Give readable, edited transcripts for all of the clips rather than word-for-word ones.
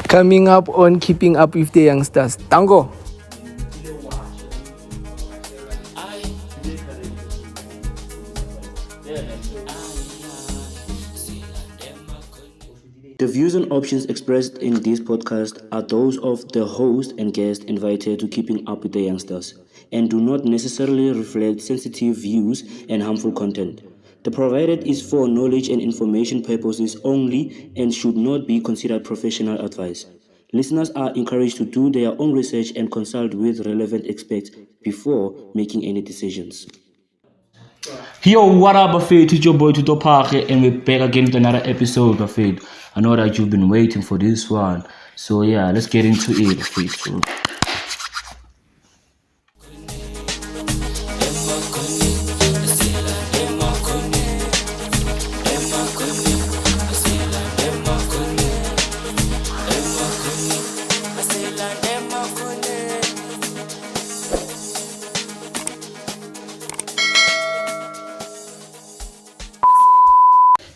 Coming up on Keeping Up with the Youngsters. Tango. The views and options expressed in this podcast are those of the host and guest invited to Keeping Up with the Youngsters and do not necessarily reflect sensitive views and harmful content. The provided is for knowledge and information purposes only and should not be considered professional advice. Listeners are encouraged to do their own research and consult with relevant experts before making any decisions. Yo, what up, Buffet? It's your boy Tuto Parke, and we're back again with another episode, Buffet. I know that you've been waiting for this one, so yeah, let's get into it, Buffet. So.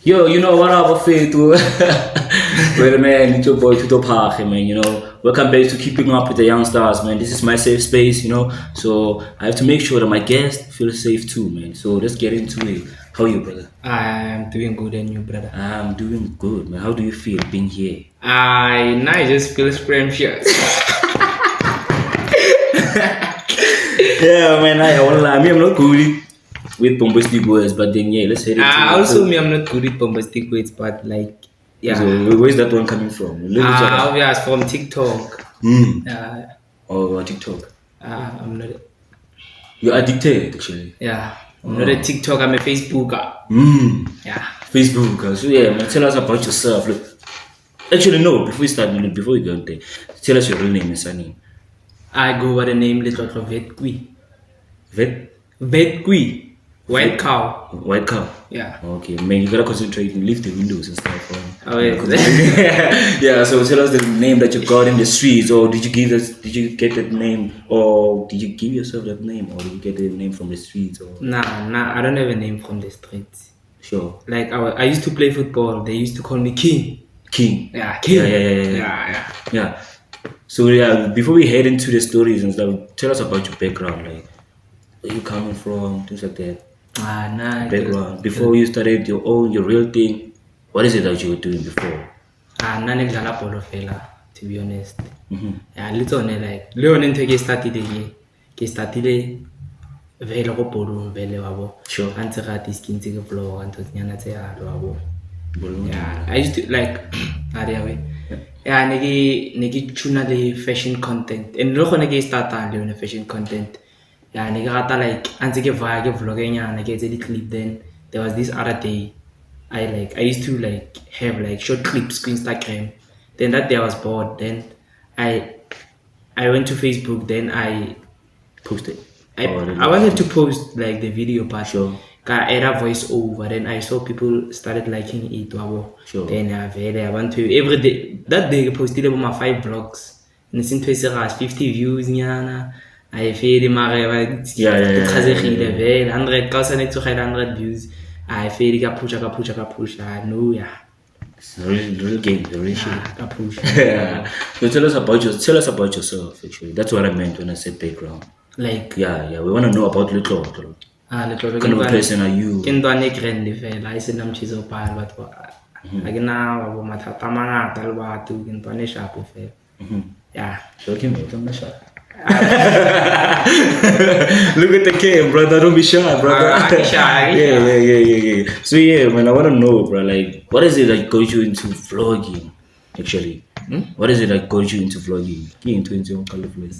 Yo, you know what up, Buffet? Well, man, it's your boy Tuto Parke, man. You know, welcome back to Keeping Up with the Youngstars, man. This is my safe space, you know. So I have to make sure that my guests feel safe too, man. So let's get into it. How are you, brother? I'm doing good, and you, brother? I'm doing good, man. How do you feel being here? I just feel scrumptious. Yeah, man. I'm not good with bombastic words, but then yeah, let's head into it. Also, I'm not good with bombastic words, but like, yeah. So where's that one coming from? Yeah, from TikTok. Oh, TikTok. I'm not. You're addicted, actually. Yeah, I'm not a TikTok. I'm a Facebooker. Yeah. Facebook. So yeah, man, tell us about yourself. Look, actually, no. Before we go there, tell us your real name and surname. I go by the name Letlotlo Vetkwi. Vetkwi. White cow. White cow. Yeah. Okay, man, you gotta concentrate and leave the windows and stuff. Oh yeah. Yeah. So tell us the name that you got in the streets, or did you get that name, or did you give yourself that name, or did you get the name from the streets? Or Nah, I don't have a name from the streets. Sure. Like I used to play football. They used to call me King. King. Yeah, King. Yeah. So yeah, before we head into the stories and stuff, tell us about your background, like where you coming from, things like that. Nah. Background. Before you started your real thing, what is it that you were doing before? Nane polo fela, to be honest. Yeah, little like leone into ke startile vele go polo vele wabo. Sure. Antse ga tiskinze ke floor and nyana tse a lo wabo. Balloon. Yeah, I used to like yeah, negi tuna le fashion content. And lo gone ke starta le fashion content. Yeah, negi rata like antse ke vaya ke vlogging ke tse di clip. Then there was this other day I used to like have like short clips on Instagram. Then that day I was bored. Then I went to Facebook. Then I Posted. I wanted to post like the video, but Sure. I add a voice over. Then I saw people started liking it. Sure. Then I went to every day. That day I posted about my 5 vlogs. And since 50 views, nyana. I feel mare 100,000 views. I feel ka push. No, yeah. It's a real game, the real shit. Ka push. So tell us about yourself. Actually, that's what I meant when I said background. Like Yeah. We want to know about Letlotlo. Letlotlo. What kind of a person are you? Ke ntwane grande fela I se nna mthiso pala batho ga ke na ba mathata mangata le batho ke ntwane sharp fela. Yeah. Look at the cam, brother. Don't be shy, brother. I'm shy. Yeah. So yeah, man, I want to know, bro. Like, what is it that got you into vlogging? Actually, what is it that got you into vlogging?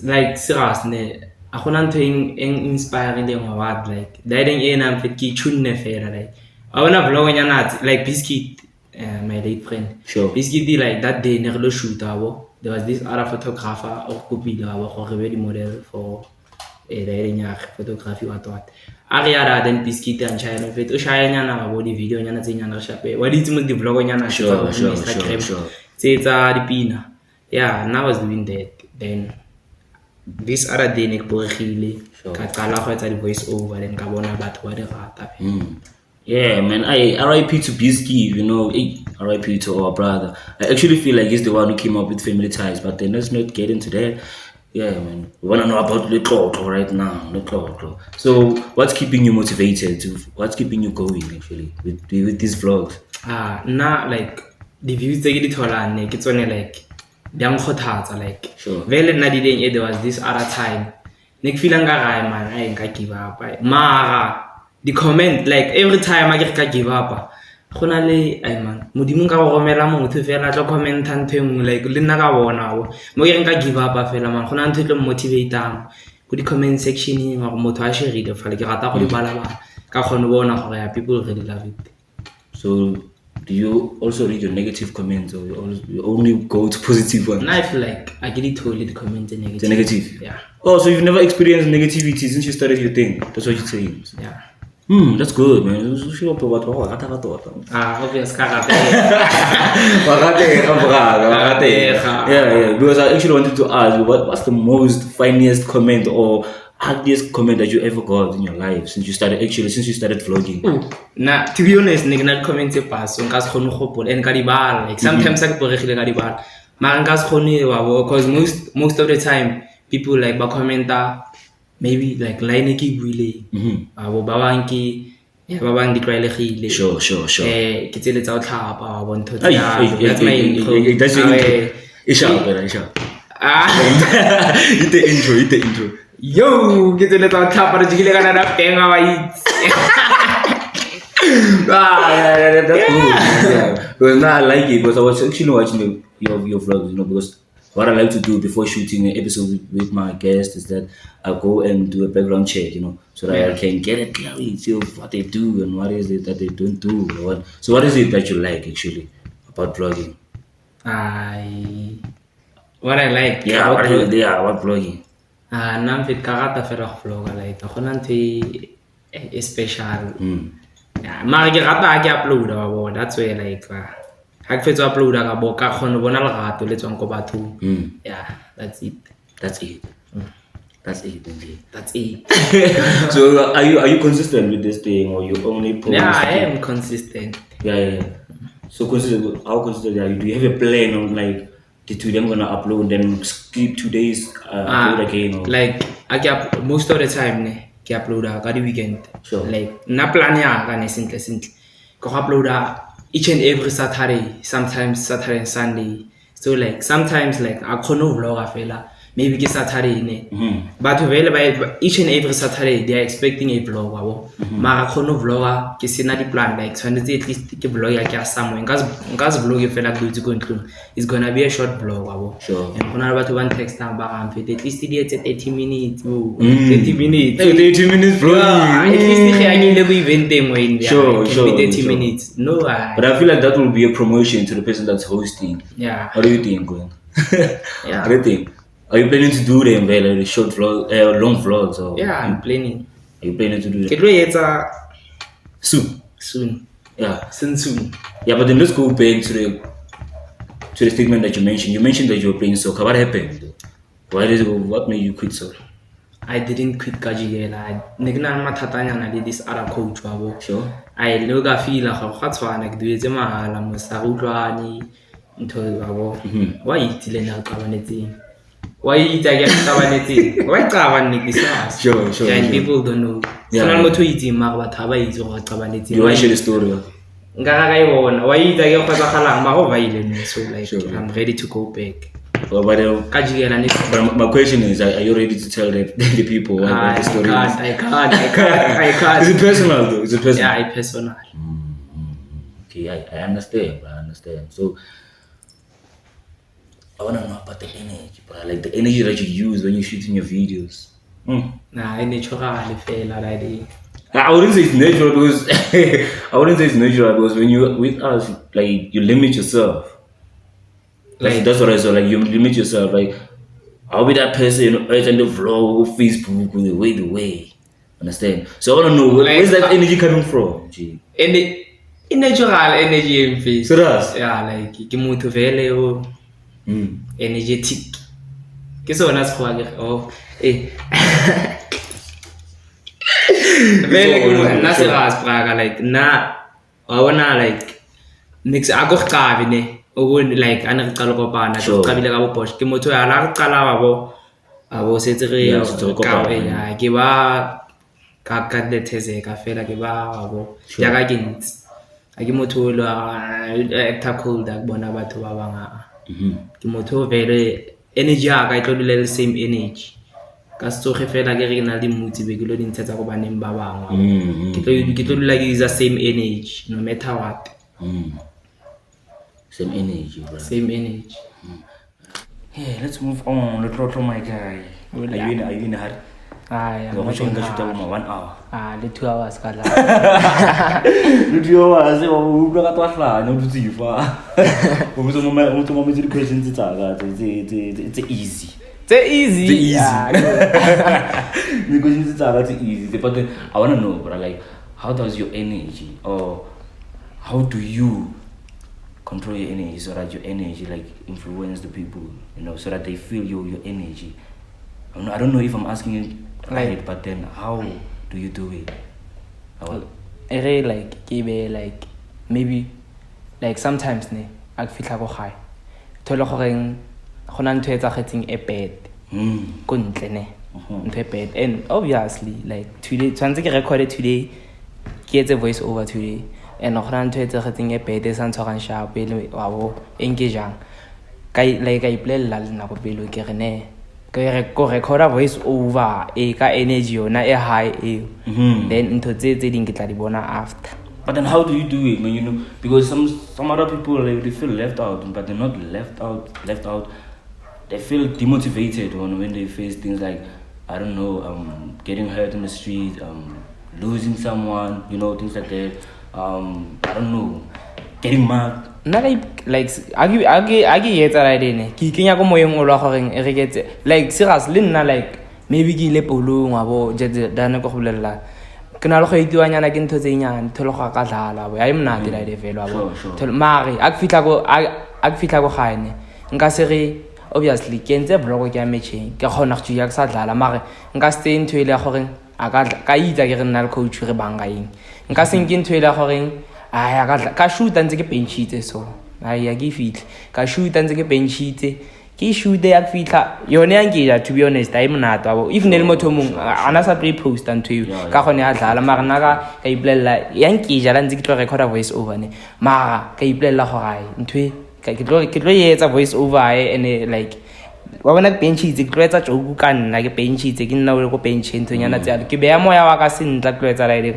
Like serious ne a gona ntho inspiring le ngwa like dating ena mfetki tune fela like I wanna vlog nyana like Biscuit, my late friend. Sure. Biscuit like that day ne re lo shoot abo. There was this other photographer or kopile abo go re be di model for dating photography what. Ariara then Biscuit and China fet o shaya nyana abo di video nyana tse nyana re shape. Wa di tsimo di vlog nyana Sure. Tsetsa dipina. Yeah, and I was doing that. Then this other day ne ke boregile ka qala go etsa di voice over then ka bona batho ba di rata. Yeah, man. R.I.P. to Bisky, you know. R.I.P. to our brother. I actually feel like he's the one who came up with family ties, but then let's not get into that. Yeah, man. We wanna know about Letlotlo right now. Letlotlo. So, what's keeping you motivated? What's keeping you going actually with these vlogs? Now like the views tse ke di tholang ne ke tsone like di a nkgothatsa like Sure. vele nna dileng there was this other time ne ke feel nka gae man I nka give up mara the comment like every time I get ka give up go na le ai man modimo nka go romela motho fela tlo comment ntho engwe like le nna ka bona mo ke nka give up fela man go na ntho tlo motivateang go di comment section wa motho a share ile fela ke rata go di bala ba ka kgone bona gore people really love it. So, do you also read your negative comments, or you only go to positive ones? Now I feel like I get it totally the comments negative. The negative? Yeah. Oh, so you've never experienced negativity since you started your thing? That's what you're saying? Yeah. That's good, man. Obvious karate. Yeah. Because I actually wanted to ask you, what's the most funniest comment or ugliest comment that you ever got in your life since you started vlogging? Nah, to be honest, nigga not comment se pass so nka se khone go gopola and ka di bala like sometimes I ke boregile ka di bala mara nka se khone wa bo because most of the time people like ba commenta maybe like line ke buile ba bang ke ba bang di tlwaelegile Sure. ke Tsele Tsao Tlhapa wa bo ntho That's my intro. Isha. Hit the intro. Yo, ke Tsele Tsao Tlhapa re jile kana na penga wa itse. That's good. Yeah. Because now I like it because I was actually watching your vlogs, you know, because what I like to do before shooting an episode with my guests is that I go and do a background check, you know, so that I can get a clarity of what they do and what is it that they don't do. So what is it that you like actually about vlogging? What I like. Yeah, what vlogging? Nam fit karata fela go vlogga like go na ntwe e special. Yeah, mara ke rata ke uploada wa bona that's why like ha ke fetsa uploada ka bo ka khone bona lerato le tswang ko bathong. Yeah, that's it. That's it indeed. That's it. So are you consistent with this thing, or you only post? Yeah, I am consistent. Yeah. So consistent. How consistent are you? Do you have a plan on like the 2 days I'm gonna upload, then skip 2 days, upload again? Or? Like I get most of the time ne ke uploada ka di weekend. Sure. Like na plan ya ka ne simple. Go uploada each and every Saturday, sometimes Saturday and Sunday. So like sometimes like I can't vlog fela. Maybe ke Saturday ne. But by each and every Saturday they are expecting a vlog wabo. Mara khono vlogger ke sena di plan like tshwanetse at least ke vlog ya ke somewhere. Ngas vlog e fela go itse go ntlo. It's gonna be a short vlog wabo. Sure. And khona batho ba text ba amfete at least di etse 30 minutes. 30 minutes. 30 minutes vlogging. At least ke anyile go event engwe in there. Sure. 30 minutes. No. But I feel like that will be a promotion to the person that's hosting. Yeah. What do you think, Gwen? Yeah. What do you think? Are you planning to do them, like short vlog, long vlogs? Or Yeah, I'm planning. Are you planning to do Ke them? tlo etsa Soon. Yeah. soon. Yeah, but then let's go back to the statement that you mentioned. You mentioned that you were playing soccer. What happened? What made you quit soccer? I didn't quit Kajigela. Nigna matatanya did this other coach wabo. Sure. I look a feel like a Hatswana, do it mahala, Musarudwani, into wabo. Why eat Lena Cabaneti? Why eat against Cabaneti? Why Cabaneti this house? Sure. And people don't know. Yeah. So I'm not to eat him, but Taba is or Cabaneti. You want to share the story? Ngagai won. Why eat against Kazahala, Maro so like Sure. I'm ready to go back. But my question is, are you ready to tell the people what the story is? I can't. Is it personal though? Is it personal? Yeah, it's personal. Okay, I understand. So I wanna know about the energy, bro. Like the energy that you use when you're shooting your videos. Nah, I naturally feel already. I wouldn't say it's natural because when you with us, like you limit yourself. That's what I saw. Like you limit yourself. Like I'll be that person, right on the vlog, Facebook, the way. Understand? So I wanna know where's that energy coming from? Gee. Natural energy in face. So that's like ke motho vele o energetic. Ke sona se go oh Vele na serious braga like na I wanna like mix ako qabi ne ubone like ana re qala kopana ke qabile ka bo Bosch ke motho ya la re qala abo setse re ka ya ke ba ka le theze ka fela ke ba abo ya ka kentsi a ke motho lo actor cold a bona batho ba banga ke motho vele energy ya ka itlo le same energy ka stsoge fela ke re na le mutsi be ke lo dintshetsa go baneng ba bangwe ke tlo like use the same energy no matter what. Same energy, bro. Same energy. Hey, let's move on. Letlotlo, my guy. Are you in a hurry? Yeah. I'm watching the shoot 1 hour. The 2 hours kala. The 2 hours. We bring out what la. No do see fa. We to moment the questions it's easy. It's easy. Yeah. The questions it's easy. But I wanna know, bro, like, how does your energy or how do you control your energy so that your energy like influence the people, you know, so that they feel your energy? I don't know if I'm asking it right, but then how do you do it? I really like give like maybe like sometimes ne I feel like go high. Tolo goreng gona ntwe tsa getseng e bad. Go ntle ne. Ntwe bad and obviously like today tshwantse ke record today ke etse voice over today. And gona ntwe tsa getseng e bad e sa ntshwarang sharp le wa bo engaging. Kai like I play la nna go pelo ke re ne go record voice over e ka energy yona e high e then ntho tse ding ke tla di bona after. But then how do you do it, man? You know, because some other people they feel left out, but they're not left out. They feel demotivated when they face things like, I don't know, getting hurt in the street, losing someone, you know, things like that. I don't know, getting mad. Not like agi yetsa la dene ke kenya go moyeng o la goreng e re getse like seriously nna like maybe ke ile polong wa bo dana go bolella ke na le go itiwanyana ke ntho tse nyane tholo ga ka dlala bo ai mnate la de velo wa bo mari a fitla go gaene nka se re obviously ke ntse vlog ke ya matching ke khona go ya ke sa dlala mari nka se ntho ile goreng a ka itsa ke re nna le coach re banga eng nka se nke ntho ile goreng aya ka shoot ntse ke benchite so aya ke fitlhe ka shoot ntse ke benchite ke shoot ya fitla yone ya ngija to be honest ai mnate wa bo if ne le motho mong ana sa play post unto you ka gone ya dlala mara nna ka iplela ya ngija la ntse ke tlo record voice over ne mara ka iplela go gae ntwe ke tlo yetsa voice over and like wa bona benchite ke tlo etsa joke ka nna ke benchite ke nna o le go bench ntonyana tsa ke beya moya wa ka sentla ke tlo etsa la ile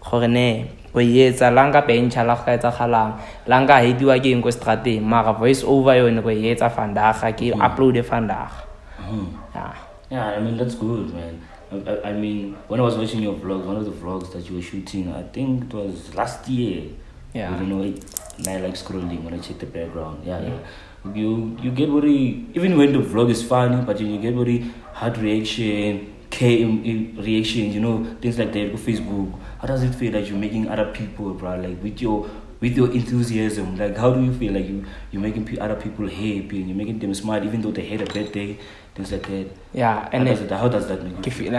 gore ne go yetsa langa bench la ga etsa galang langa hediwa ke eng go strateng mara voice over yone go yetsa fandaga ke upload fandaga. Yeah, I mean that's good, man. I mean when I was watching your vlogs, one of the vlogs that you were shooting, I think it was last year. Yeah, you know, I like scrolling when I check the background. Yeah. You get very, even when the vlog is funny, but you get very hard reaction, reaction, you know, things like that on Facebook. How does it feel that you're making other people, bro, like with your enthusiasm? Like how do you feel like you're making other people happy and you're making them smile even though they had a bad day, things like that? Yeah, and how does that make you feel?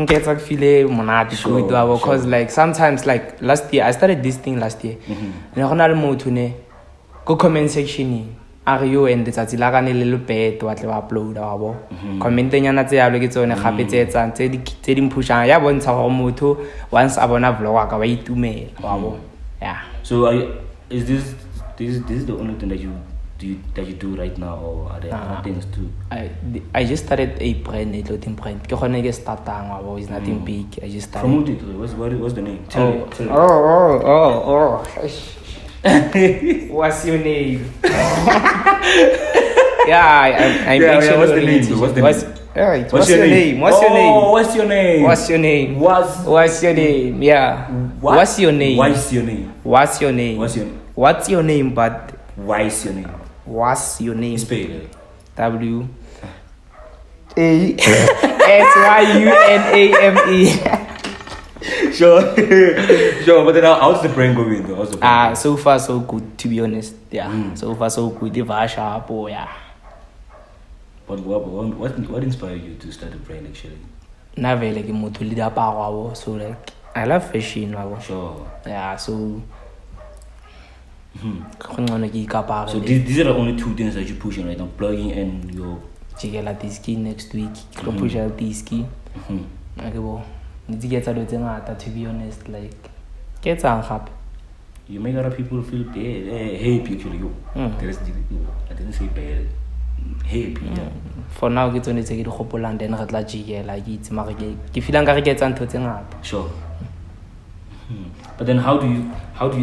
Gets like feel monate because like sometimes like last year I started this thing last year. Ne gona le motho ne go comment section are you and the tsatsi la gane le le bad wa tle wa upload wa bo comment nyana tse yalo ke tsone gape tse etsang tse di mpushang ya bontsha gore motho once a bona vlog wa ka ba itumela wa bo. Yeah, so is this the only thing that you do right now, or are there other things too? I just started a brand, a clothing brand. Ke gone ke startang wa bo, it's nothing big. I just started. Promote it. What's the name? Tell me. Oh. What's your name? Yeah, I'm yeah, what's the name? What's your name? What's your name? What's your name? What's your name? What's your name? Yeah. What's your name? What's your name? What's your name? What's your name? What's your name? But what's your name? What's your name? Spell it. W A S Y U N A M E. Sure, but then how's the brand going though? So far so good, to be honest. Yeah, so far so good. The Vasha, yeah. But what inspired you to start a brand actually? na vele ke motho le diaparo abo, so like I love fashion abo. Sure. Yeah, so kapare. So these are the only two things that you're pushing right now, blogging and your jikela diski next week. Go push out diski. Okay, bo. Nitse ke tsa lo tse ngata, to be honest, like ke tsang gape. You make other people feel bad, happy actually. The rest, I didn't say bad, happy. Yeah. For now, ke tsone tse ke di gopolang, then re tla jikela ke itse mara ke feelang ka re ke tsa ntho tse ngata. Sure. But then how do you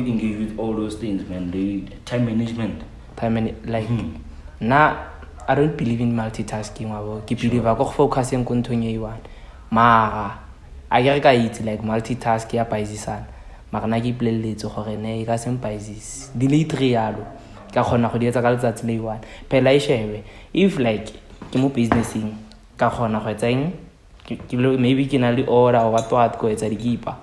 engage with all those things, man? The time management. Like na I don't believe in multitasking abo. Ke believe go focusing ko nthong e one. Mara I get ka itse like multitask ya paisisana. Mara na ke ipoleletse gore ne ka seng paisis. Delete realo. Ka khona go di etsa ka letsatsi le one. Phela I shebe if like ke mo businessing ka khona go etseng maybe ke na le order o batwa go etsa dikipa.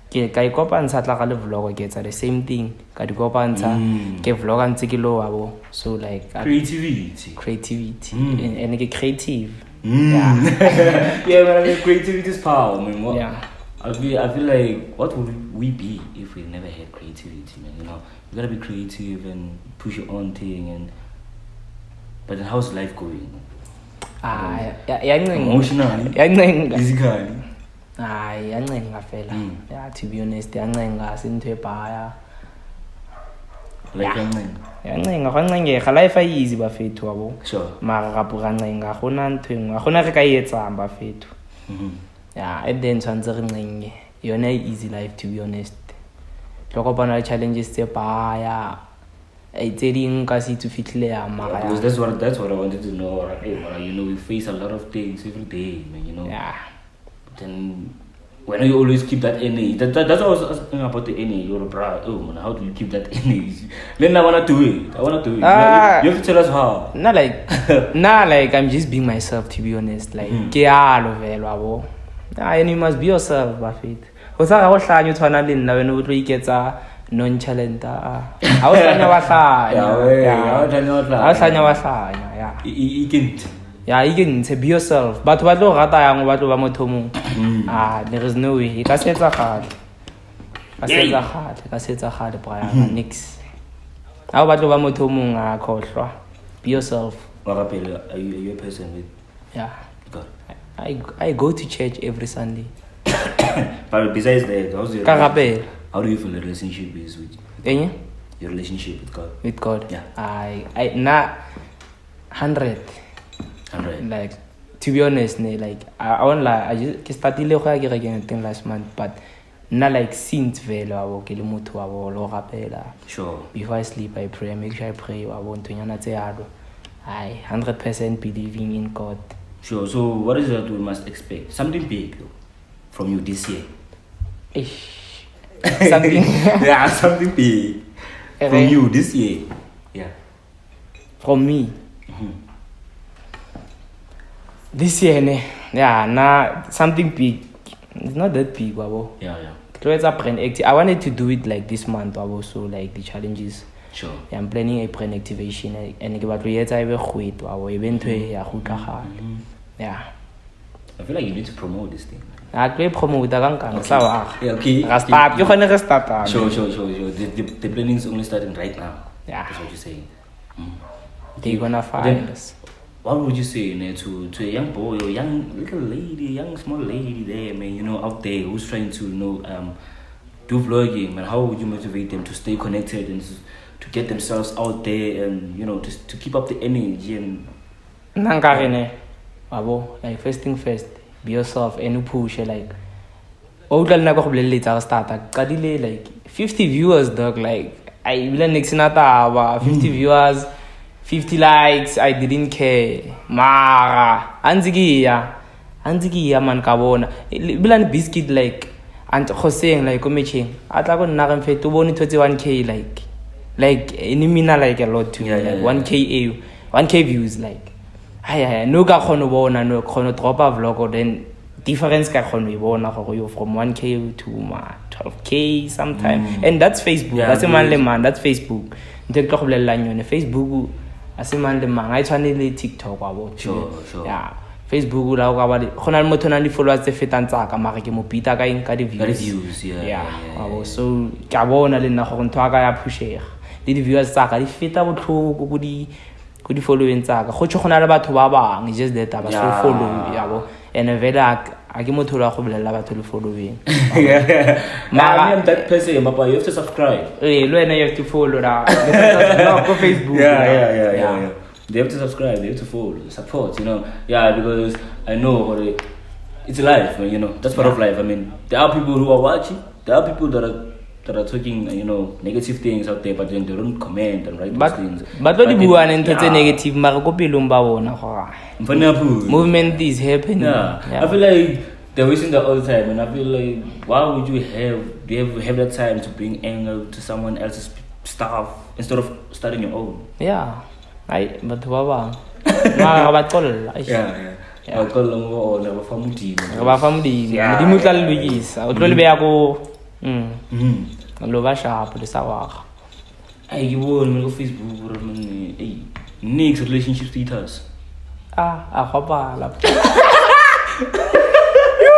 Ke ka ikopantsha tla ga le vlog ke etsa the same thing ka di kopantsha ke vlog ntse ke lo abo, so like creativity and ke creative. Yeah. Yeah, man, creativity is power, man. Yeah. I feel like what would we be if we never had creativity, man? You know, you gotta be creative and push your own thing. But then how's life going? Emotionally, physically. Yancenga fela. Yeah, to be honest, yancenga sintwe baya. Like yancenga life easy bafethu abo. Sure. Mara gapu yancenga gona ntweng gona re ka etsang bafethu. Yeah, and then tshwantse re ncenge yona easy life, to be honest. Tloko bona challenges tse baya. Tse ding ka se to fitlhile ya mara. Because that's what I wanted to know. Hey, you know, we face a lot of things every day, man, you know. Yeah. Then when you always keep that energy, that's what I was asking about the energy. You're bro, oh man, how do you keep that energy? Then I wanna do it. You have to tell us how. Like I'm just being myself, to be honest. Like ke alo velo abo. And you must be yourself, Buffett. O sa go hlanya tshwana le nna wena o tlo iketsa nonchalant. Ha o hlanya wa hlanya. Yeah, you can be yourself. But what do rata yang what do ba motho mong? There is no way. Ka setsa gale. Ka setsa gale bra nix. Ha o batlo ba motho mong a khohlwa. Be yourself. Are you a person with? Yeah. God. I go to church every Sunday. But besides that, how do you feel the relationship is with God? Your relationship with God? With God? Yeah. I na 100. Like, to be honest, like I won't lie. I just started to get again last month, but not like since velo abo ke le motho abo lo rapela. Sure. Before I sleep, I pray. Make sure I pray. I want to I 100% believing in God. Sure. So what is that we must expect? Something big though, from you this year. Something. Yeah, something big from you this year. Yeah. From me. This year, something big. It's not that big, babo. Yeah. It's a brand active. I wanted to do it like this month, babo. So like the challenges. Sure. Yeah, I'm planning a brand activation, and about to yet I will quit. Babo, eventually, yeah. I feel like you need to promote this thing. I can promote the gang. Okay. Start. You can start. Sure. The planning is only starting right now. Yeah. That's what you're saying. They're gonna find us. What would you say to a young boy or young little lady, young small lady there, man, you know, out there who's trying to, do vlogging, man? How would you motivate them to stay connected and to get themselves out there and, to keep up the energy and... Like first thing first, be yourself and push like like 50 viewers, dog. Like I will next 50 viewers, 50 likes, I didn't care. Mara anzigia man kabona. Bilan biscuit like and Hossein like committing. Atlago naram fe to boni 21k like inimina like a lot to me. Like 1k views like. No ka khono bona no khono dropa vlog then difference ka khono e bona go you from 1k to 12k sometime and that's Facebook. That's a man le man, that's Facebook. Nte go bolela nyone Facebook as a man le man I tshwane le TikTok abo. Sure. Yeah. Facebook la go ba le gona le motho na di followers tse fetang tsaka mara ke mo beata ka eng ka di views, yeah. So ke a bona le nna go ntho aka ya pushega le di viewers tsaka di feta botlhoko go di following tsaka go tshwe gona le batho ba bang just that ba so follow yabo and vela a ke motho la go bolela batho le following I'm that person, but you have to subscribe. Lo ena you have to follow la go Facebook. Yeah. They have to subscribe, they have to follow, support, Yeah, because I know it's life, man, That's part of life. I mean, there are people who are watching, there are people that are talking, negative things out there, but then they don't comment and write those things. But what you want into the negative, mara go pilumba wona. Movement is happening. Yeah. I feel like they're wasting that all the time, and I feel like why would you have that time to bring anger to someone else's stuff instead of starting your own? Yeah. But baba. Ma ba tol. Yeah. Ba tol ngo le ba famudi. Ba famudi. Di mutla le lukisa. O tlo le be ya go lo ba sharp le sawa. Ay you won go Facebook or next relationship status. A khopa la. Yo.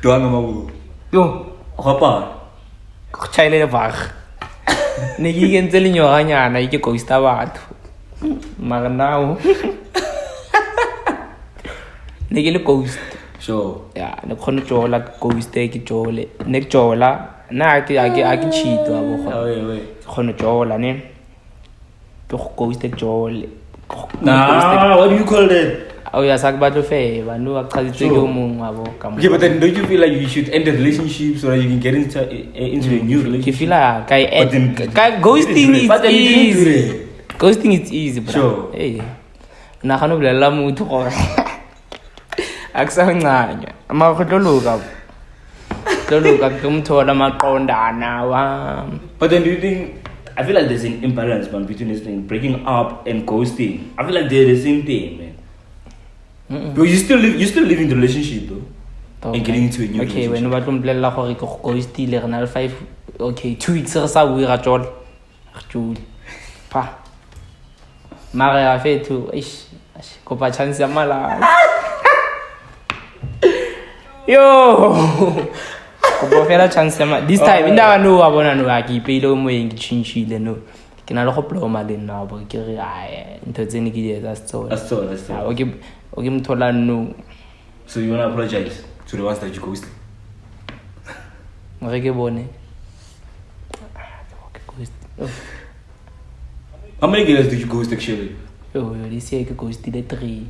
Tuanga mabu. Yo. Khopa. Chaile le bag. Ne ke kentse le nyoganyana ke ghosta batho mara now ne ke le ghost sure ne khone jola ghost ke jole ne ke jola na ke cheat wa bo khone jola ne ke ghost ke jole what do you call it? Ya sak batho fe ba no aqhaditse ke mong wa bo ka mo. Okay, but then don't you feel like you should end the relationship so that you can get into a new relationship? Ke feel like ghosting is easy. Ghosting is easy, bro. Sure. Hey. Na khano bolela motho gore aksa nganya ama go tloloka ke mthola maqondana wa. But then do you think I feel like there's an imbalance between this thing breaking up and ghosting? I feel like they're the same thing, man. But you still live in the relationship though. And getting into a new relationship. Okay, when ba tlo mpolela gore ke go ghostile re na le 5 2 weeks re sa bua ga tjola. Re pa. Mara ya fetu ko pa chance ya mala. Yo. Ko bo fela chance ya this time inda no wa bona no a ke ipele o moeng ke chinchile no. Ke na le go ploma le nna bo ke re ai ntho tsene ke di etsa tsona. Okay, mthola no. So you wanna apologize to the ones that you ghosted? Re ke bone. How many girls did you ghost actually? This year I ghosted 3.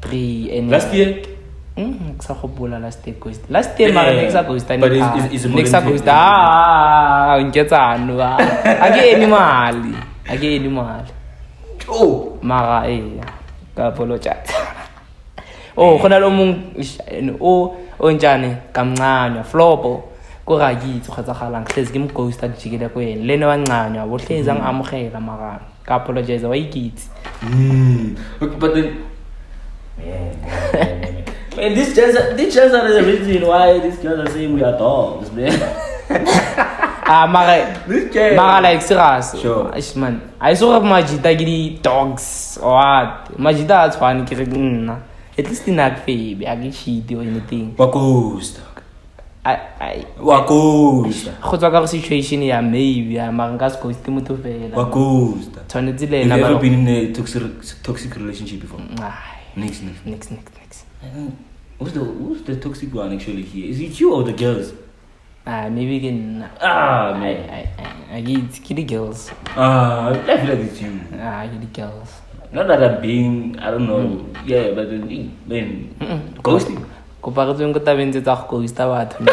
3 and last year? Sa khopola last year ghost. Last year mara next ghost ani. But is a next ghost ngetsano ake any mali. Oh, mara ka apologize. Khona lo mong o njane kamncane flopo ko ga kitse kgotsa galang hlezi ke mo ghost a dijikele ko yena le ne wa ncanya bo hlezi ang amogela mara ka apologize wa ikitse. But then man, this just are the reason why these girls are saying we are dogs, man. Mara like serious. Sure. Man, I saw majita gidi dogs or what? Majita is fine ke nna. At least in that baby, I get shit or anything. Ghost. Ghost. Go tswa ka situation ya maybe mara nka se ghost mo to fela. Ghost. Tshwanetse le na. Have you ever been in a toxic relationship before? Next. Who's the toxic one actually here? Is it you or the girls? Maybe again. Man. I get the girls. I feel like it's you. I get the girls. Not that I'm being, I don't know. Yeah, but then ghosting. Ko paretso go tabentse tsa go ghosta batho.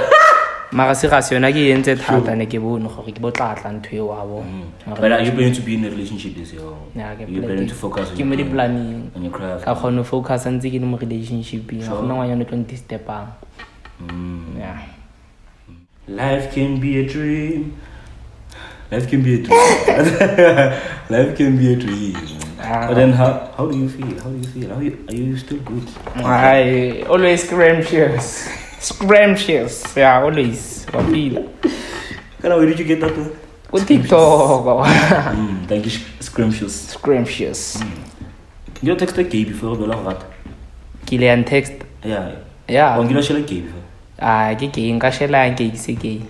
Mara se ga se yona ke entse thata ne ke bone gore ke botlatla ntwe wa bo. But are you planning to be in a relationship this year? Yeah, you planning to focus on your planning. On your craft. Ka khona focus ntse ke mo relationship ga gona ngwana 20 step ang. Yeah. Life can be a dream. Life can be a dream. But then how do you feel? Are you still good? I always scrumptious. Yeah, always. Wapila. Where did you get that one? Good TikTok. Thank you, scrumptious. You text a gay before the love. Ke ile text. Yeah. On gila shela gay before. Ke nka shela ke se ke.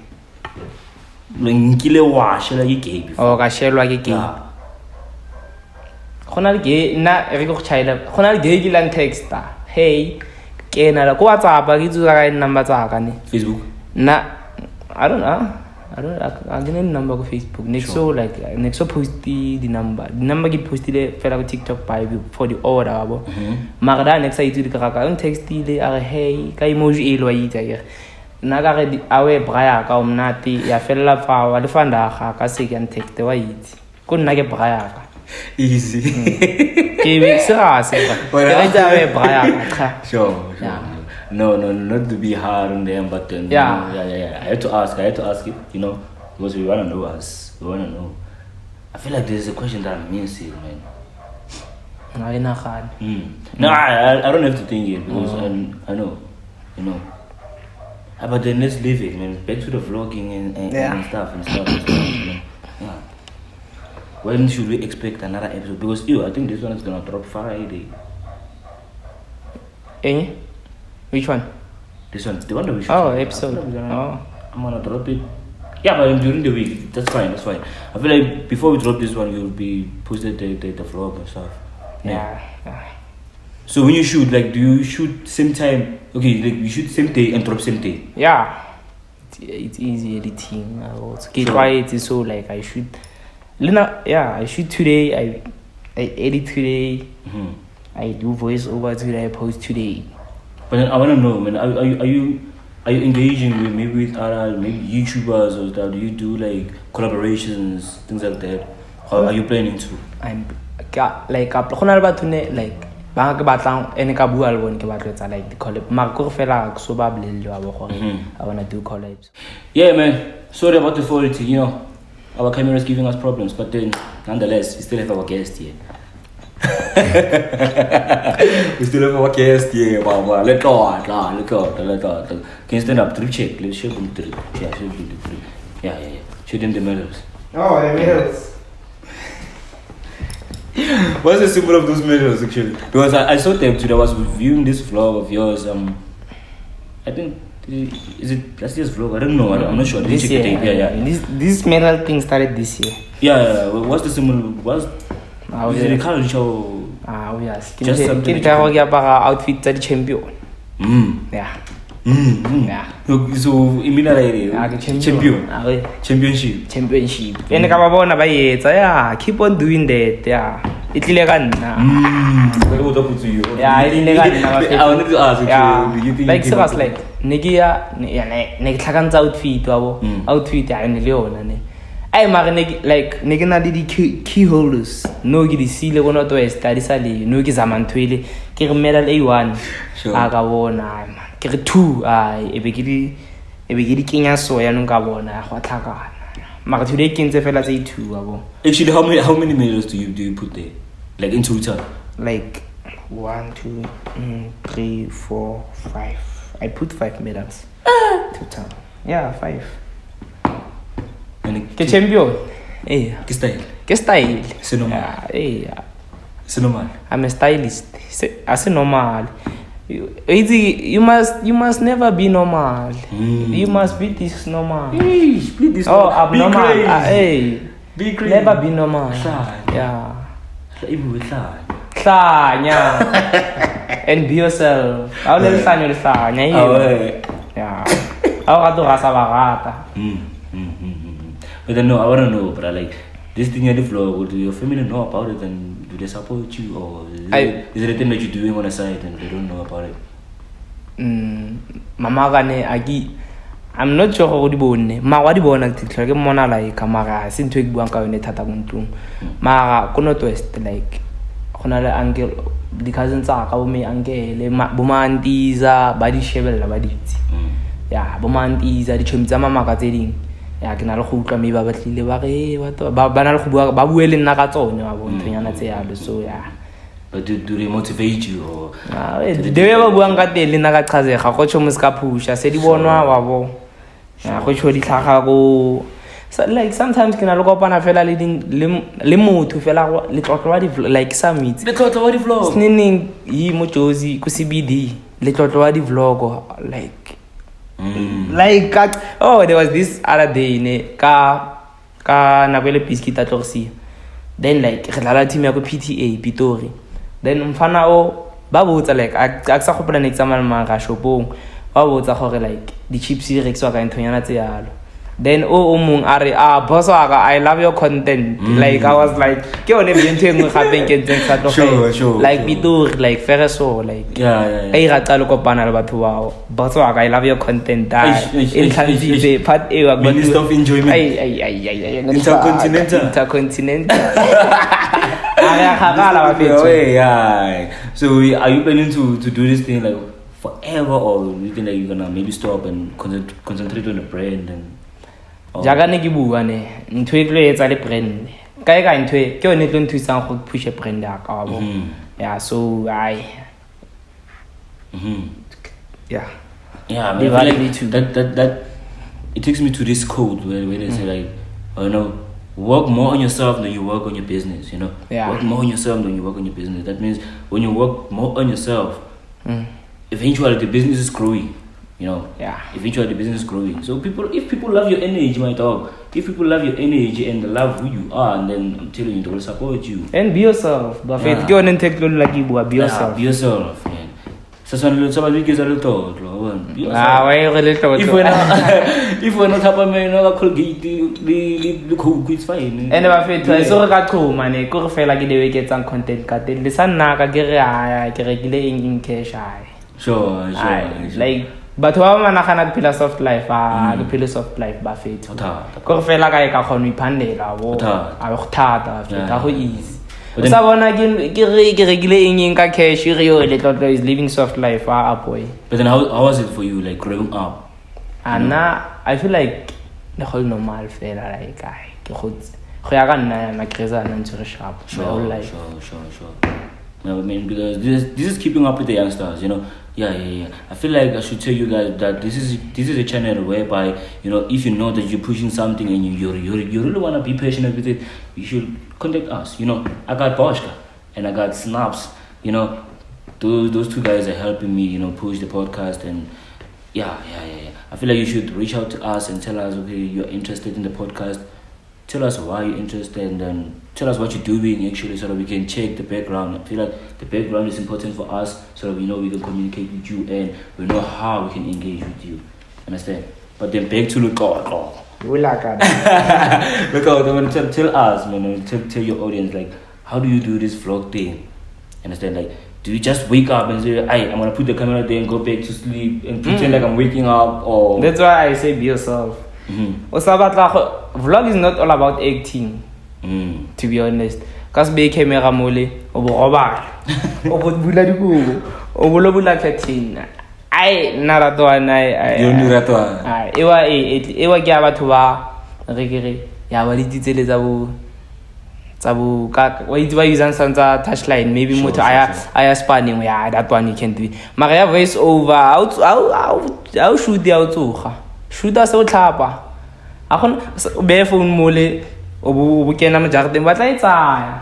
Nkile wa shela ke gay before. Ka shelwa ke ke. Khona le gay na re go chaila. Khona le gay ke la text. Hey, ke na la ko WhatsApp ke tsuka ka number tsa ka ne. Facebook. Na I don't know. I don't know number on Facebook. Next so post the number. The number get posted fela ko TikTok by for the order abo. Magda next I do the kaka text ile are hey ka emoji elo ita ya. Na ka re awe braya ka umnati ya fela fa wa le fanda ka se ke text wa iti. Ko nna ke braya ka. Easy. Ke be se ga se ba. Ke ja we braya ka. Sure. No, not to be hard on them, but then yeah. I had to ask it, you know, because we wanna know us. We wanna know. I feel like there's a question that I'm missing, man. No, hard. No, I don't have to think it because I know, you know. But then let's leave it, man. Back to the vlogging and stuff. You know? Yeah. When should we expect another episode? Because I think this one is gonna drop Friday. Which one? This one, the one that we should. Oh, episode. I'm gonna drop it. Yeah, but during the week, that's fine. I feel like before we drop this one, you'll be posted the vlog and stuff. Yeah. So when you shoot, like, do you shoot same time? Okay, like you shoot same day and drop same day. Yeah. It's easy editing. It so like I shoot. I shoot today. I edit today. I do voice over today. I post today. But then I wanna know, man. Are you engaging with other maybe YouTubers or stuff? Do you do like collaborations, things like that? Or are you planning to? I'm like khona le batho ne like ba ke batlang ene ka bua le bone ke batlo tsa like the collab. Ma go fela so ba bolelle wa bo gore I wanna do collabs. Yeah, man. Sorry about the quality, you know. Our camera is giving us problems, but then nonetheless, we still have our guest here. We still have our guest here, Mama. Let go. Can you stand up? Check. Let's show them three. Yeah, show them the three. Yeah. Show them the medals. Oh, the medals. What's the symbol of those medals, actually? Because I saw them today. I was viewing this vlog of yours. I think is it last year's vlog? I don't know. I'm not sure. This year. Yeah. This medal thing started this year. Yeah. What's the symbol? Is it a color show? Yes. Just something. Outfit the champion. Yeah. Yeah. So immediately champion. Championship. Ene ka ba bona ba yetsa. Yeah. Keep on doing that. Yeah. Itlile ka nna. Yeah, itlile ka nna. I wanted to ask you. Do you think like serious like ne tlhakantsa outfit wa bo. Outfit ya ne le yona ne. I imagine like ne na di key holders. No ke di sile go not west di sa le no ke zamantwele ke re medal A1 aga bona man ke re 2 e be ke di kenya so ya no ka bona go tlhakana mara today ke ntse fela tse 2 wa bo. Actually, how many medals do you put there, like in total? Like 1 2 3 4 5. I put 5 medals total. Yeah, 5. Ke champion. Ke style. Se normal. Se normal. I'm a stylist. As normal. You must never be normal. You must be this normal. Abnormal. Be great. Never be normal. Yeah. And be yourself. I'll let you yeah. I'll do rasa. But then no, I wanna know, but like this thing at the vlog, do your family know about it and do they support you, or is it a thing that you're doing on the side and they don't know about it? Mama gane I'm not sure how di bone. Ma wa di bona titla ke mona like kamara se ntwe ke buang ka yone thata mo ntlong. Mara ko not west like gona le uncle di cousins tsa ka bo me uncle le bo mantiza ba di shebella ba ditsi. Yeah, bo mantiza di tshwemi tsa mama ka tse ding. Ya ke na le go utlwa me ba batlile ba re ba na le go bua ba buele nna ka tsone wa bo ntonyana tse yalo so yeah. But do they motivate you or the way ba buang ka tele nna ka chazega go tsho mo ska phusha se di bonwa wa bo ya go tsho di tlhaga go So, like sometimes can I look up and I feel like le motho fela letlotlo wa di like some meets Letlotlo wa di vlog. snening yi mo Jozi ku CBD letlotlo wa di vlog like there was this other day ne ka na kwele biscuit a tlogsi then like re lala team ya go PTA Pitori then mfana o ba botsa like a sa go plan exam ma ga shopong ba botsa gore like di chips di rekswa ka nthonyana tse yalo then o mong are boss wa ka I love your content like I was like ke one be ntwe ngwe gape ke ntse sa Sure, like Pitori like Fereso like Yeah. e rata le kopana le batho bao boss wa ka I love your content in transit part e wa Minister of Enjoyment. Intercontinental So are you planning to do this thing like forever, or you think that you're gonna maybe stop and concentrate on the brand and jaga ne ke bua ne ntwe e tlo etsa le brand ka ntwe ke yone tlo nthusang go push brand ya ka wa bo yeah so yeah I They mean, I feel value like too. that it takes me to this code where they say like, work more on yourself than you work on your business. Yeah. Work more on yourself than you work on your business. That means when you work more on yourself, eventually the business is growing. Yeah. Eventually the business is growing. So if people love your energy, my dog, if people love your energy and they love who you are, and then I'm telling you, they will support you. and be yourself but faith ke yone technology like you be yourself Be yourself, man. So somebody gives a little thought. Be yourself. why you really talk If we're not happy, man, no Colgate, the cool it's fine. and ba faith I so ga thoma ne go re fela ke dewe ke tsang content ka teng le sa nna ka ke re ke rekile in cash Sure. like but wa managana ke phela soft life ke phela soft life ba faith go re fela ka ka khona iphandela bo a go thata feta go easy o sa bona ke rekile in ka cash re yo Letlotlo is living soft life boy. But then how was it for you, like growing up? Anna I feel like the whole normal fela like ke go ya ka nna ya makreza na ntse re sharp Sure. No, I mean, because this is keeping up with the youngsters, Yeah. I feel like I should tell you guys that this is a channel whereby, if you know that you're pushing something and you really want to be passionate with it, you should contact us. I got Boschka and I got Snaps. Those two guys are helping me, push the podcast, and yeah. I feel like you should reach out to us and tell us, okay, you're interested in the podcast. Tell us why you're interested, and then tell us what you're doing actually, so that we can check the background. I feel like the background is important for us, so that we know we can communicate with you and we know how we can engage with you. Understand? But then back to Letlotlo. Letlotlo, tell us, man, tell your audience, like, how do you do this vlog thing? Understand? Like, do you just wake up and say, I'm gonna put the camera there and go back to sleep and pretend like I'm waking up, or That's why I say be yourself. Vlog is not all about acting, to be honest. Because be camera mole, bula dikubo, bula 13. Ewa ke batho ba re ya ba dititsele tsa bo ka wa itse ba usang santsa touchline maybe motho aya spanning ya that one you can do mara ya voice over au shoot ya utsoga shoot a se o tlhapa a gone be phone mole o bo kena mo jarteng ba tla etsaya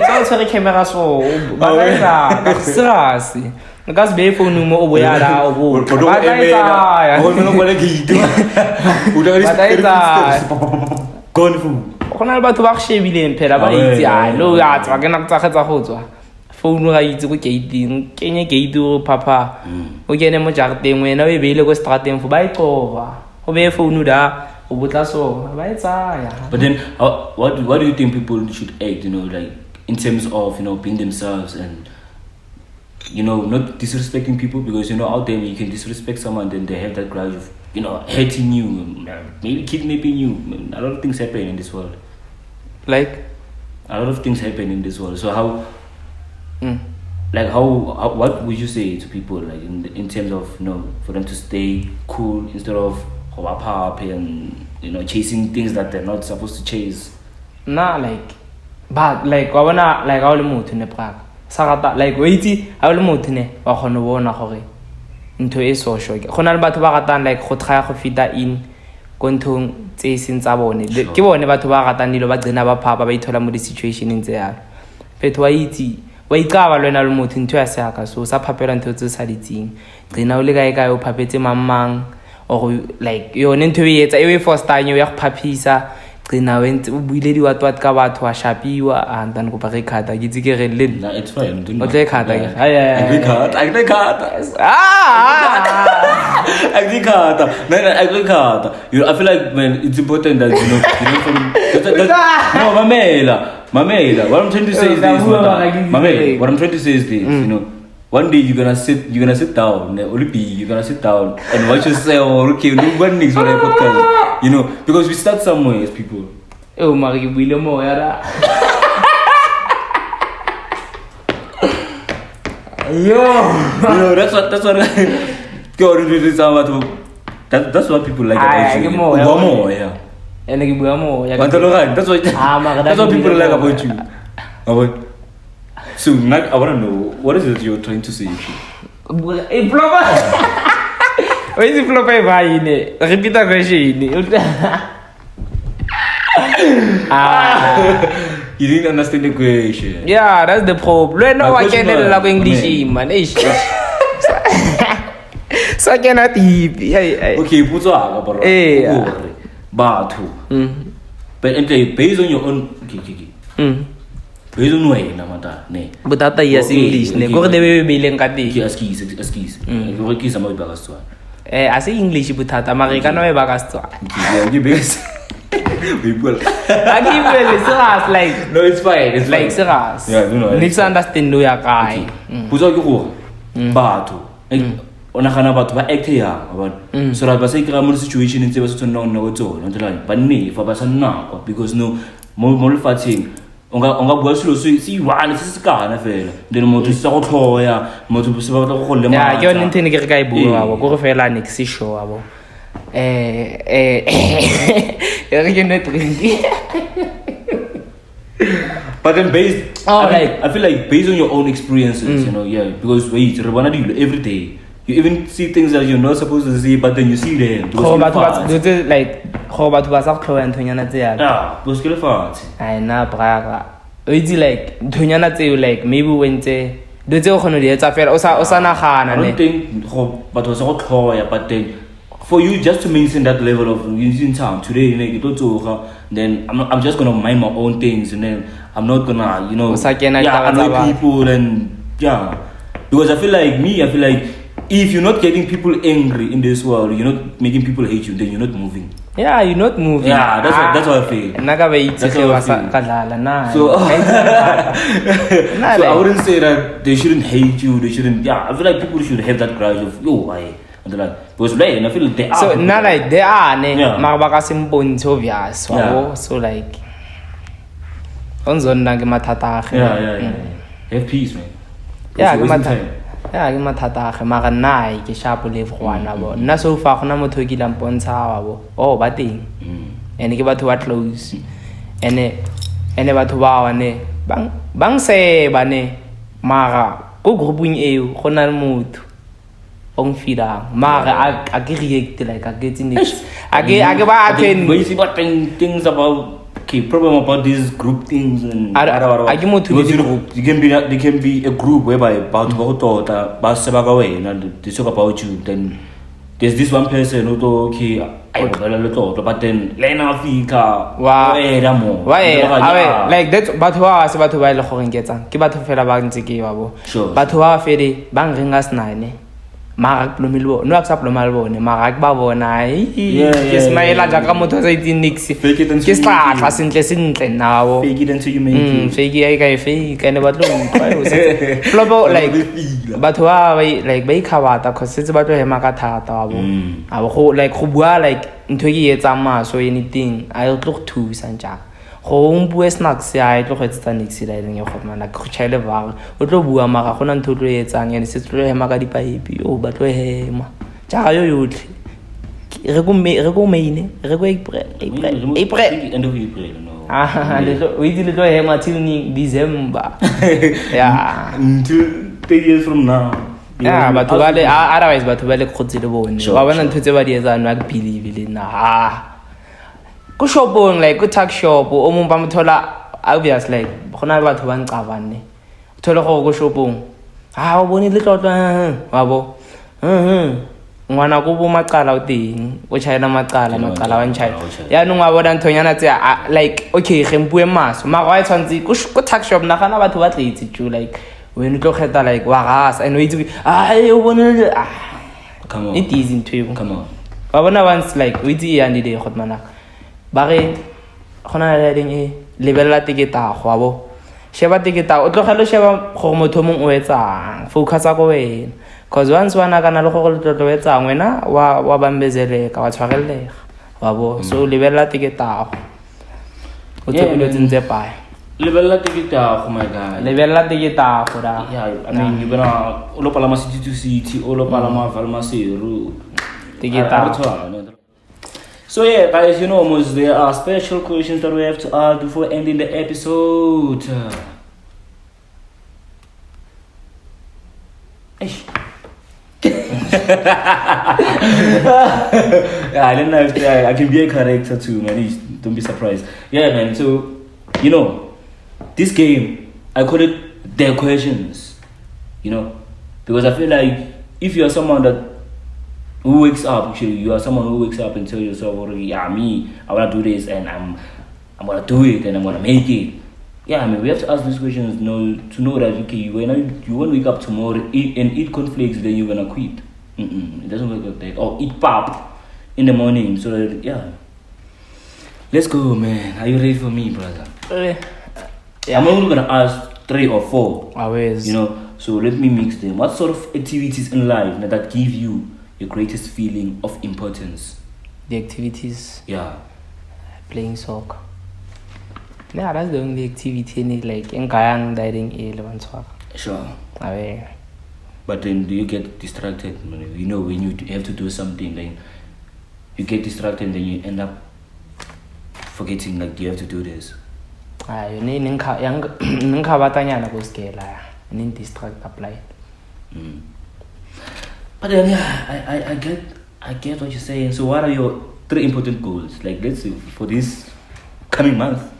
tsa tshwere camera so ba tla etsaya seriously because be phone mo o boya la o bo ba tla etsaya o no bona ke itu o tla gone from gona le batho ba go shebileng phela ba itse no ya tswa ke na go tsagetsa go tswa phone ga itse go gating kenye gate go papa o kene mo jarteng wena o beile go strateng fo ba iqova o be phone da o botla so ba etsaya. But then what do you think people should act, like in terms of being themselves and not disrespecting people, because out there you can disrespect someone, then they have that grudge of hating you, maybe kidnapping you. A lot of things happen in this world. Like a lot of things happen in this world. So how what would you say to people, like in terms of for them to stay cool instead of up and chasing things that they're not supposed to chase? But like wa bona like ha o le motho ne praka sarata like wait ha o le motho ne wa khona bona gore ntho e so shoke gona le batho ba ratang like go try go fita in ko nthong tse seng tsa bone ke bone batho ba ratang dilo ba tsena ba phapa ba ithola mo di situationeng tse yalo fetho wa itse wa icaba lwena le motho ntho ya saka so sa phapela ntho tse sa ditsing gcina o le kae o phapetse mamang or like yone ntho e etsa e first time ya go phaphisa gcina wentse o buile di watwat ka batho wa shapiwa and then go ba re khata ke tse ke re le Nah, it's fine. o tle khata ke I agree khata. You know, I feel like, man, it's important that, you know from... No, Mamela. What I'm trying to say is this, Mamela. What I'm trying to say is this, you know. One day you're gonna sit down, you're gonna sit down and watch yourself, okay, do one next for a podcast, you know, because we start somewhere as people. Oh, Marie William Moira. Yo, that's what that's what people like about you. More, yeah. And I give more. That's what people like about you. So now I wanna know what is it you're trying to say? Hey, flopper. Where is the flopper by it? Repeat the question. You didn't understand the question. Yeah, that's the problem. No, I can't learn English, man. So I cannot eat. Okay, put on but based on your own based on way namata ne but that is English ne go de be bileng ka teng askis go ke sa mo ba ka tswa a se English butata Americano e ba ka tswa you because people I give you serious like no it's fine it's like serious yeah you know next understand no ya kai putsa ke go batho ona gana batho ba act ya ba so ra ba se kra mo situation ntse ba se tsona go tsona ntla ba ne fa ba sa nna because no mo le fatsing onga bua selo se one se kana fela then motho se go tlhoya motho se ba go le ma ya ke yone ntene ke re ka e bua wa go fela next show abo e re ke net drink but then based I feel like based on your own experiences you know yeah because wait re bona dilo every day you even see things that you're not supposed to see but then you see them go batho ba sa go tlhoya nthonyana tse ya because ke le fatshe ai na braga o itse like nthonyana tse like maybe wentse do tse go gone di etsa fela o sa nagana ne go batho ba sa go tlhoya but then for you just to maintain that level of in town today like then I'm just gonna mind my own things and then I'm not gonna you know annoy people and because I feel like if you're not getting people angry in this world, you're not making people hate you, then you're not moving. Yeah, you're not moving. Yeah, that's how I feel. So I wouldn't say that they shouldn't hate you. They shouldn't. Yeah, I feel like people should have that grudge of why. Because I feel like they are. So not like they are. So like. Have peace, man. Yeah, ke mathata a ge mara nna ke sharp le gwana bo nna so fa gona motho ke la mpontsha wa bo ba teng ene ke batho ba close ene batho ba wane bang se bane mara go grouping eo gona le motho ong fida mara a ke react like a get in it a ke ba attend we see what things about problem about these group things and you can be a group whereby about they talk about you then there's this one person who Letlotlo but then Lena Fika like that's batho ba ile go ngetsang ke batho fela ba ntse ke ba bo batho ba fele bang ringa snane mara plomilbo no accept lomalbone mara ke ba bona ke smile ja ka motho sa itinix ke sta tla sentle nawo fake it until you make it fake ai ka fake ene batlo flobo like batho ba like ba ikhabata cause se batlo hema ka thata wa bo abo go like go bua like ntho ke etsa maso anything I tlo go thusa ntja go mbue snacks ya tlo go etsa nix la ileng go mana go chaile ba o tlo bua mara gona ntho tlo etsang ene se tlo hema ka dipipe o ba tlo hema ja yo yotlhe re go main re go April end of April no we did tlo hema till December yeah until 3 years from now Yeah, but otherwise batho ba le khotsi le bone wa bona ntho tse ba di etsang wa believe le na go shopong like go tuck shop o mong ba mothola obvious like gona batho ba ncabane o thole go go shopong o bone Letlotlo wa bo ngwana go bo maqala o teng o chaela maqala wa nchaela ya no ngwa bona nthonyana tse like okay ge mpue maso ma ga tshwantse go tuck shop na gana batho ba tletse tju like when you look at that like wagas and wait o bone come on it is into you come on ba bona once like we di ya ndi de khotmana ba re gona le ding lebella tiketa go abo sheba tiketa o tlogelo sheba go motho mong o etsang focus go wena cause once wana kana le go Letlotlo etsang wena wa bambezele ka wa tshwarellega wabo so lebella tiketa o tsebile tsentse pa lebella tiketa go my guy lebella tiketa go da yeah I mean you gonna o lo palama city to city o lo palama Valmaseru tiketa. So yeah guys, you know almost there are special questions that we have to ask before ending the episode. Yeah, I don't know if I can be a character too, man. Don't be surprised. Yeah, man. So, you know, this game, I call it their questions. You know, because I feel like if you are someone who wakes up, actually, you are someone who wakes up and tell yourself, already, yeah, me, I wanna do this, and I'm gonna do it, and I'm gonna make it. Yeah, I mean, we have to ask these questions, to know that okay, you won't wake up tomorrow and eat cornflakes, then you're gonna quit. It doesn't work like that. Or eat pap in the morning, so that, yeah. Let's go, man. Are you ready for me, brother? Yeah. I'm only gonna ask 3 or 4. Always. You know, so let me mix them. What sort of activities in life that give you your greatest feeling of importance? The activities. Yeah. Playing soccer. Yeah, that's the only activity in it, like in Kayang diving Sure. Away. But then do you get distracted? You know, when you have to do something, then you get distracted and then you end up forgetting like you have to do this. You need batanyana go scale. You need distract apply. But then yeah, I get what you're saying. So what are your 3 important goals? Like let's say for this coming month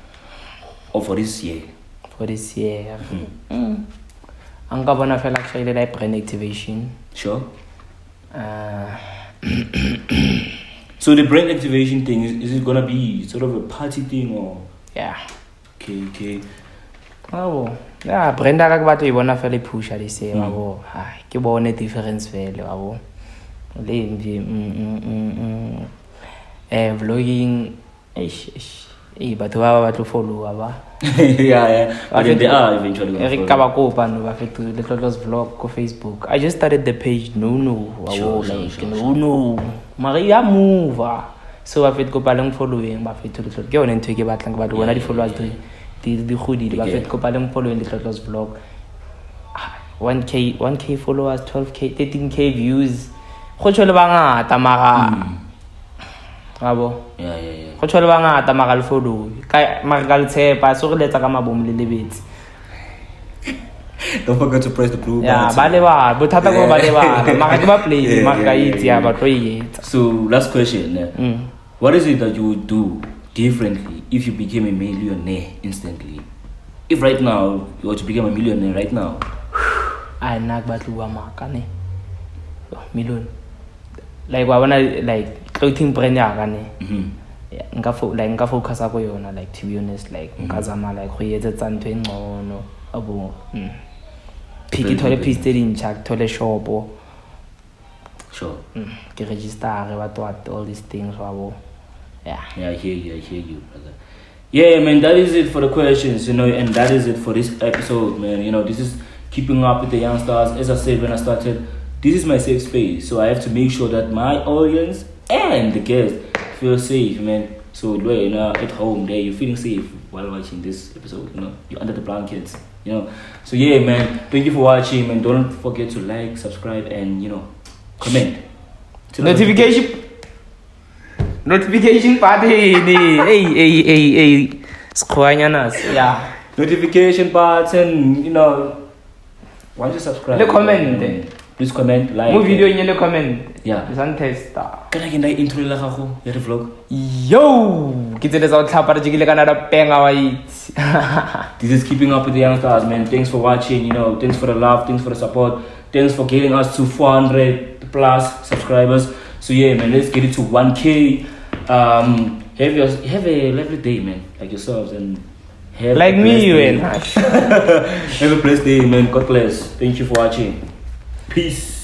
or for this year? For this year. I'm gonna feel actually like brain activation. Sure. So the brain activation thing is it gonna be sort of a party thing or? Yeah. Okay. Oh, yeah. Brain da ka batho e bona fela push a di se wabo. Ke bone difference fela wabo. Le vlogging batho ba to follow ba. Yeah. But they are eventually going to follow. Kopa no ba fetu Letlotlo's vlog ko Facebook. I just started the page no. Sure. No. Maria move. So ba fet kopa leng following ba fetu Letlotlo. Ke yone ntwe ke batlang ba bona di followers di godile ba fet kopa leng following Letlotlo's vlog. 1k followers, 12k, 13k views. Go tshole ba ngata mara Gabo. Yeah. Go tshole ba ngata mara le follow. Ka mara le tshepa so re letsa ka mabom le lebetse. Don't forget to press the blue button. Yeah, ba le ba bothata go ba le ba mara ke ba play mara itse ya ba tlo yetsa. So last question. What is it that you would do differently if you became a millionaire instantly? If right now you were to become a millionaire right now. I nak batluwa maka ne. Million. Like wa bona like clothing brand ya ka ne. Nka focus go yona like to be honest like nka zama like go yetsa ntwe ngcono abo. Piki thole piece tse dintšha thole shopo. Sure. Ke register what all these things wabo. Yeah, I hear you, brother. Yeah, man, that is it for the questions, and that is it for this episode, man. This is Keeping Up with the Young Stars. As I said when I started, this is my safe space, so I have to make sure that my audience and the guests feel safe, man. So, at home, there, you're feeling safe while watching this episode, you're under the blankets, So, yeah, man, thank you for watching, man. Don't forget to like, subscribe, and, comment. Notification party. Hey. Yeah. Notification button, why don't you subscribe? Comment. Please comment, like. Mo video in the comment. Yeah. Isang testa. Can I get that intro la gago? Your vlog. Yo, kita dah tahu Tlhapa jigile kan ada penga wait. This is Keeping Up with the Youngstars, man. Thanks for watching, thanks for the love, thanks for the support, thanks for getting us to 400 plus subscribers. So yeah, man, let's get it to 1K. Have a lovely day, man, like yourselves, and have Like a me, blessed you day. and Have a blessed day, man. God bless. Thank you for watching. Peace.